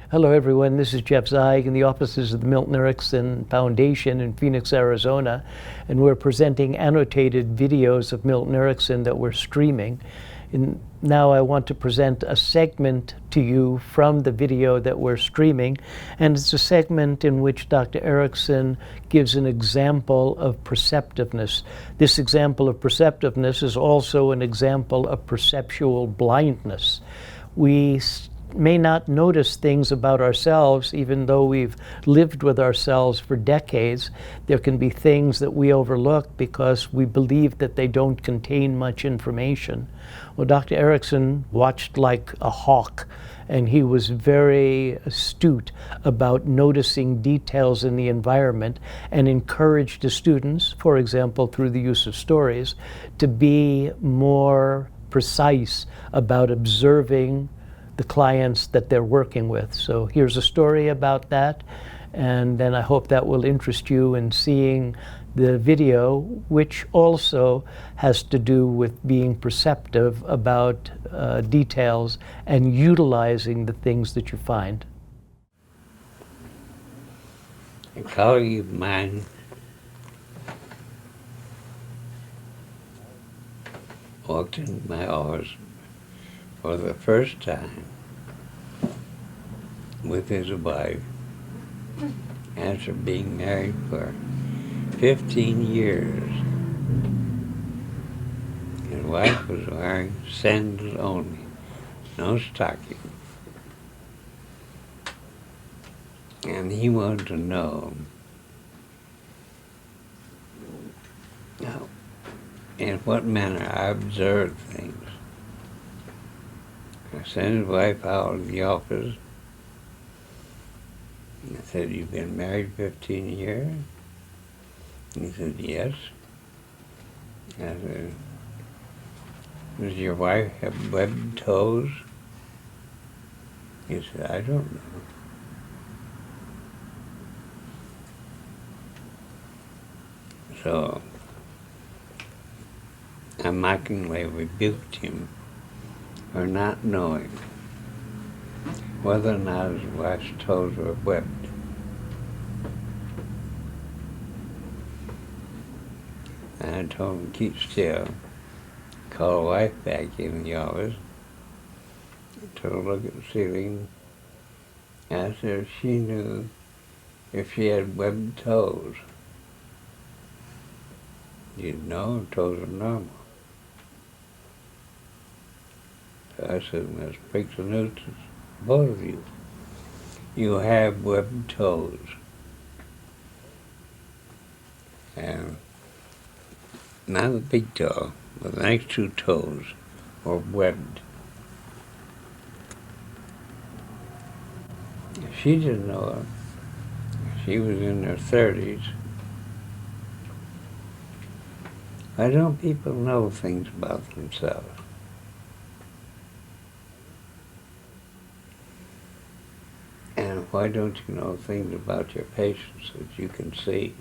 Hello everyone, this is Jeff Zeig in the offices of the Milton Erickson Foundation in Phoenix, Arizona, and we're presenting annotated videos of Milton Erickson that we're streaming. And now I want to present a segment to you from the video that we're streaming, and it's a segment in which Dr. Erickson gives an example of perceptiveness. This example of perceptiveness is also an example of perceptual blindness. We may not notice things about ourselves, even though we've lived with ourselves for decades. There can be things that we overlook because we believe that they don't contain much information. Well, Dr. Erickson watched like a hawk, and he was very astute about noticing details in the environment and encouraged the students, for example, through the use of stories, to be more precise about observing the clients that they're working with. So here's a story about that, and then I hope that will interest you in seeing the video, which also has to do with being perceptive about details and utilizing the things that you find. A colleague of mine walked into my office for the first time with his wife after being married for 15 years. His wife was wearing sandals only, no stocking. And he wanted to know in what manner I observed things. I sent his wife out of the office. I said, "You've been married 15 years?" And he said, "Yes." I said, "Does your wife have webbed toes?" He said, "I don't know." So I mockingly rebuked him for not knowing whether or not his wife's toes were webbed. And I told him to keep still, call the wife back in the office, told her to look at the ceiling, asked her if she knew if she had webbed toes. She said, "No, her toes are normal." So I said, "Let's break the news to both of you. You have webbed toes." And not the big toe, but the next two toes were webbed. She didn't know it. She was in her 30s. Why don't people know things about themselves? And why don't you know things about your patients that you can see?